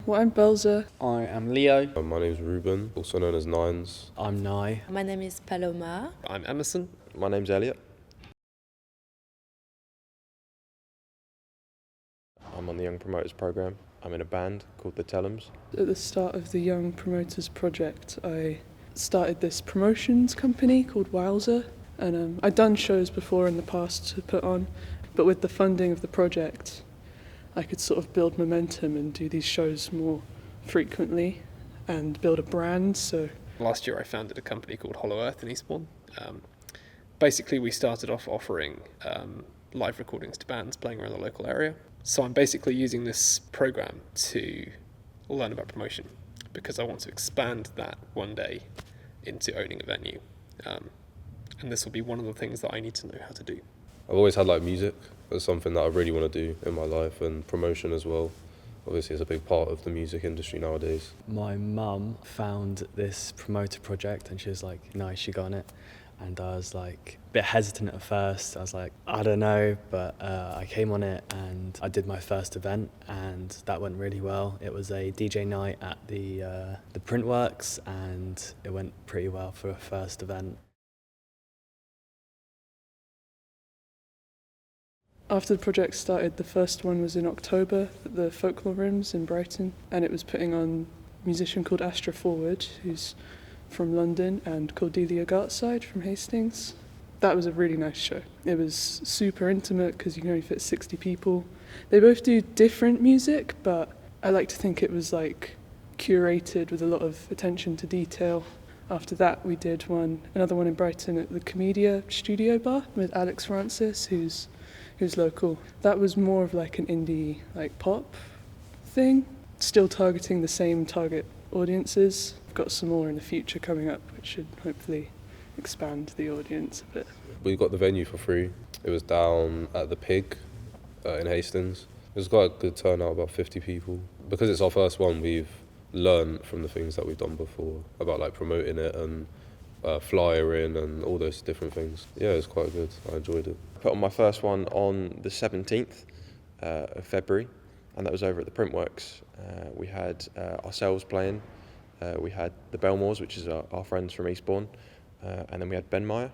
Well, I'm Belza. I am Leo. My name's Ruben, also known as Nines. I'm Nye. My name is Paloma. I'm Emerson. My name's Elliot. I'm on the Young Promoters Programme. I'm in a band called the Tellums. At the start of the Young Promoters Project, I started this promotions company called Wowzer, and I'd done shows before in the past to put on, but with the funding of the project, I could sort of build momentum and do these shows more frequently and build a brand. So last year I founded a company called Hollow Earth in Eastbourne. Basically we started off offering live recordings to bands playing around the local area. So I'm basically using this program to learn about promotion because I want to expand that one day into owning a venue. And this will be one of the things that I need to know how to do. I've always had music as something that I really want to do in my life, and promotion as well. Obviously it's a big part of the music industry nowadays. My mum found this promoter project and she was like, no, she got on it. And I was a bit hesitant at first. I was like, I don't know, but I came on it and I did my first event and that went really well. It was a DJ night at the Printworks and it went pretty well for a first event. after the project started, the first one was in October at the Folklore Rooms in Brighton, and it was putting on a musician called Astra Forward, who's from London, and Cordelia Gartside from Hastings. That was a really nice show. It was super intimate because you can only fit 60 people. They both do different music, but I like to think it was curated with a lot of attention to detail. After that, we did another one in Brighton at the Comedia Studio Bar with Alex Francis, who's local. That was more of an indie pop thing, still targeting the same target audiences. We've got some more in the future coming up, which should hopefully expand the audience a bit. We got the venue for free. It was down at the Pig in Hastings. It was quite a good turnout, about 50 people. Because it's our first one, we've learned from the things that we've done before about promoting it and flyering and all those different things. Yeah, it was quite good. I enjoyed it. I put on my first one on the 17th of February, and that was over at the Printworks. We had ourselves playing. We had the Belmores, which is our friends from Eastbourne, and then we had Ben Meyer.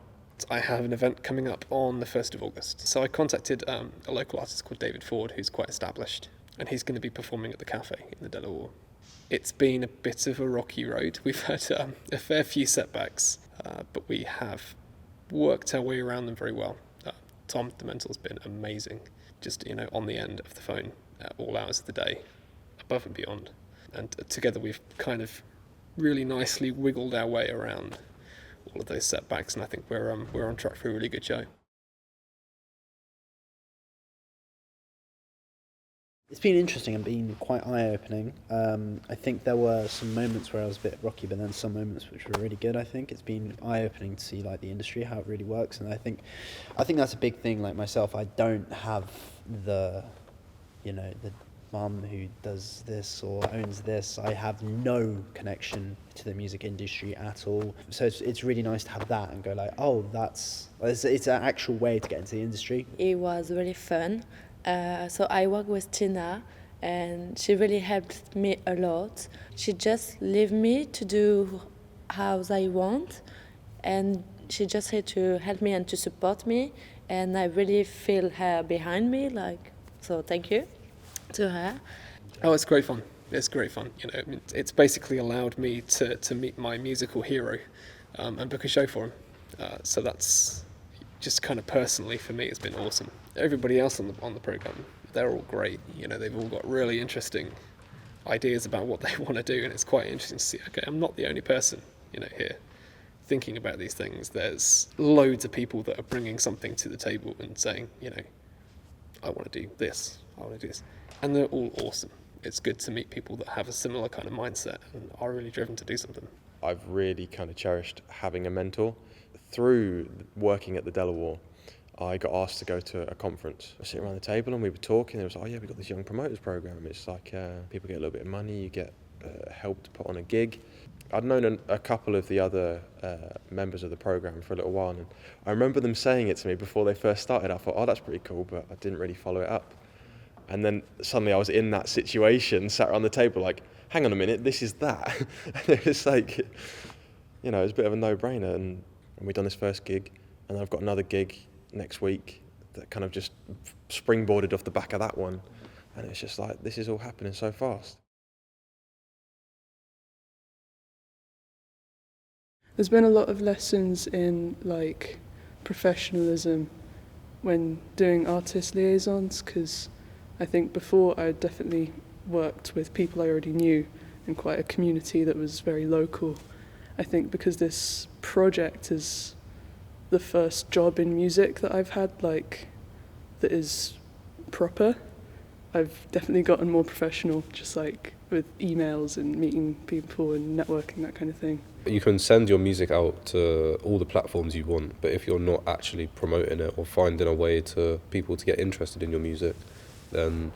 I have an event coming up on the 1st of August. So I contacted a local artist called David Ford, who's quite established, and he's going to be performing at the cafe in the Delaware. It's been a bit of a rocky road. We've had a fair few setbacks, but we have worked our way around them very well. Tom, the mentor's been amazing, just on the end of the phone at all hours of the day, above and beyond. And together we've kind of really nicely wiggled our way around all of those setbacks, and I think we're on track for a really good show. It's been interesting and been quite eye-opening. I think there were some moments where I was a bit rocky, but then some moments which were really good. I think it's been eye-opening to see the industry, how it really works, and I think that's a big thing. Myself, I don't have the mum who does this or owns this. I have no connection to the music industry at all. So it's really nice to have that and go it's an actual way to get into the industry. It was really fun. So I work with Tina, and she really helped me a lot. She just leave me to do how I want, and she just had to help me and to support me, and I really feel her behind me. So thank you to her. Oh, it's great fun. It's great fun. It's basically allowed me to meet my musical hero and book a show for him. So that's just kind of personally for me, it's been awesome. Everybody else on the program, they're all great. They've all got really interesting ideas about what they want to do, and it's quite interesting to see. Okay, I'm not the only person, here thinking about these things. There's loads of people that are bringing something to the table and saying, I want to do this. I want to do this. And they're all awesome. It's good to meet people that have a similar kind of mindset and are really driven to do something. I've really kind of cherished having a mentor. Through working at the Delaware, I got asked to go to a conference. I was sitting around the table and we were talking. It was we got this young promoters program. It's people get a little bit of money, you get help to put on a gig. I'd known a couple of the other members of the program for a little while, and I remember them saying it to me before they first started. I thought, that's pretty cool, but I didn't really follow it up. And then suddenly I was in that situation, sat around the table like, hang on a minute, this is that. And it was like, you know, it was a bit of a no-brainer. And we'd done this first gig, and I've got another gig next week that kind of just springboarded off the back of that one. And it's just like, this is all happening so fast. There's been a lot of lessons in like professionalism when doing artist liaisons, because I think before I definitely worked with people I already knew in quite a community that was very local. I think because this project is the first job in music that I've had, like, that is proper, I've definitely gotten more professional, just like with emails and meeting people and networking, that kind of thing. You can send your music out to all the platforms you want, but if you're not actually promoting it or finding a way to people to get interested in your music, then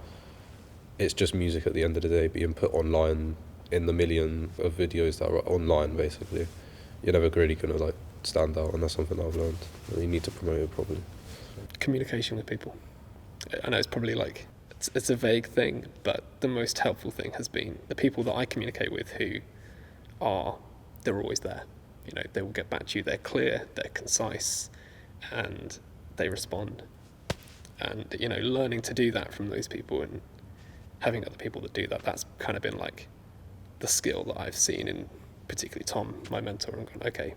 it's just music at the end of the day being put online in the million of videos that are online, basically. You're never really going to like stand out, and that's something I've learned. You need to promote it properly. Communication with people. I know it's probably like, it's a vague thing, but the most helpful thing has been the people that I communicate with they're always there. You know, they will get back to you, they're clear, they're concise, and they respond. And, you know, learning to do that from those people and having other people that do that, that's kind of been like the skill that I've seen in particularly Tom, my mentor, and gone, okay,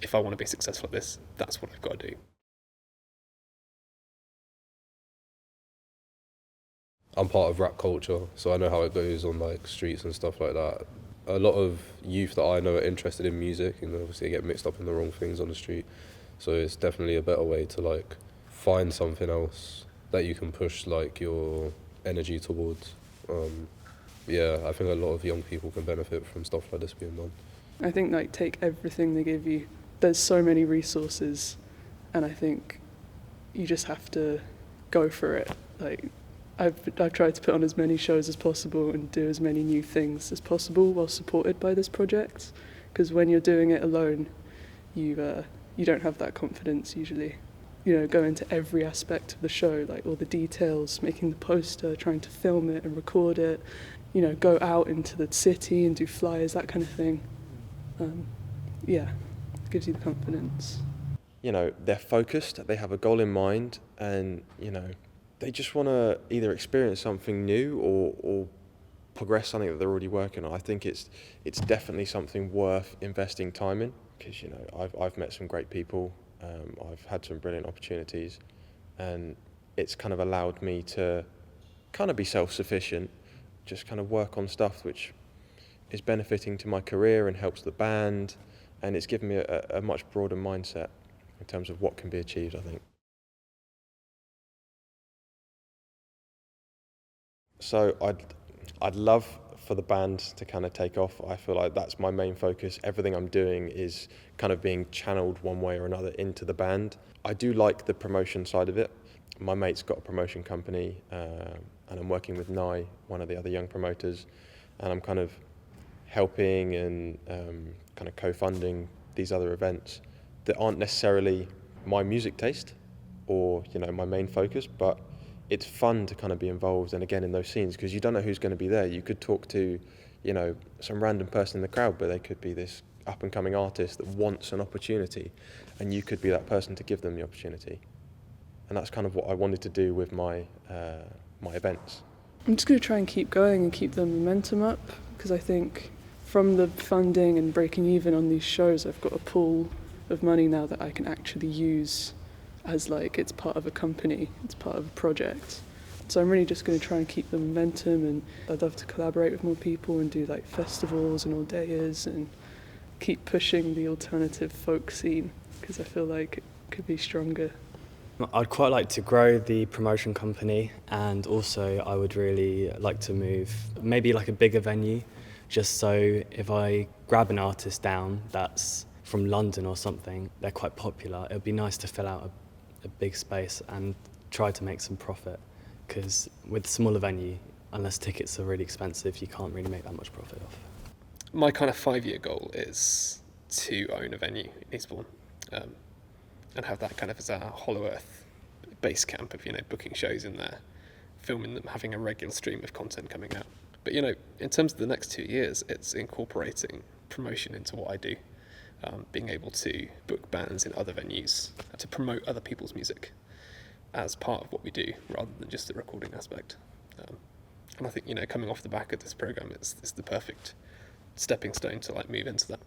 if I want to be successful at this, that's what I've got to do. I'm part of rap culture, so I know how it goes on like streets and stuff like that. A lot of youth that I know are interested in music, and obviously they get mixed up in the wrong things on the street. So it's definitely a better way to like find something else that you can push like your energy towards. Yeah, I think a lot of young people can benefit from stuff like this being done. I think like take everything they give you. There's so many resources, and I think you just have to go for it. Like I've tried to put on as many shows as possible and do as many new things as possible while supported by this project, because when you're doing it alone, you don't have that confidence usually. You know, go into every aspect of the show, like all the details, making the poster, trying to film it and record it, you know, go out into the city and do flyers, that kind of thing. Yeah, it gives you the confidence. You know, they're focused, they have a goal in mind, and, you know, they just want to either experience something new or progress something that they're already working on. I think it's definitely something worth investing time in, because, you know, I've met some great people, I've had some brilliant opportunities, and it's kind of allowed me to kind of be self-sufficient, just kind of work on stuff which is benefiting to my career and helps the band, and it's given me a much broader mindset in terms of what can be achieved, I think. So I'd love for the band to kind of take off. I feel like that's my main focus. Everything I'm doing is kind of being channeled one way or another into the band. I do like the promotion side of it. My mate's got a promotion company, and I'm working with Nye, one of the other young promoters, and I'm kind of helping and kind of co-funding these other events that aren't necessarily my music taste or, you know, my main focus, but it's fun to kind of be involved, and again in those scenes, because you don't know who's going to be there. You could talk to, you know, some random person in the crowd, but they could be this up and coming artist that wants an opportunity, and you could be that person to give them the opportunity. And that's kind of what I wanted to do with my my events. I'm just going to try and keep going and keep the momentum up, because I think from the funding and breaking even on these shows, I've got a pool of money now that I can actually use as like it's part of a company, it's part of a project. So I'm really just going to try and keep the momentum, and I'd love to collaborate with more people and do like festivals and all days and keep pushing the alternative folk scene, because I feel like it could be stronger. I'd quite like to grow the promotion company, and also I would really like to move maybe like a bigger venue, just so if I grab an artist down that's from London or something, they're quite popular, it would be nice to fill out a big space and try to make some profit, because with a smaller venue, unless tickets are really expensive, you can't really make that much profit off. My kind of 5-year goal is to own a venue in Eastbourne, and have that kind of as a Hollow Earth base camp of, you know, booking shows in there filming them, having a regular stream of content coming out. But you know, in terms of the next 2 years, it's incorporating promotion into what I do, being able to book bands in other venues, to promote other people's music as part of what we do, rather than just the recording aspect. And I think, you know, coming off the back of this program, it's the perfect stepping stone to like move into that.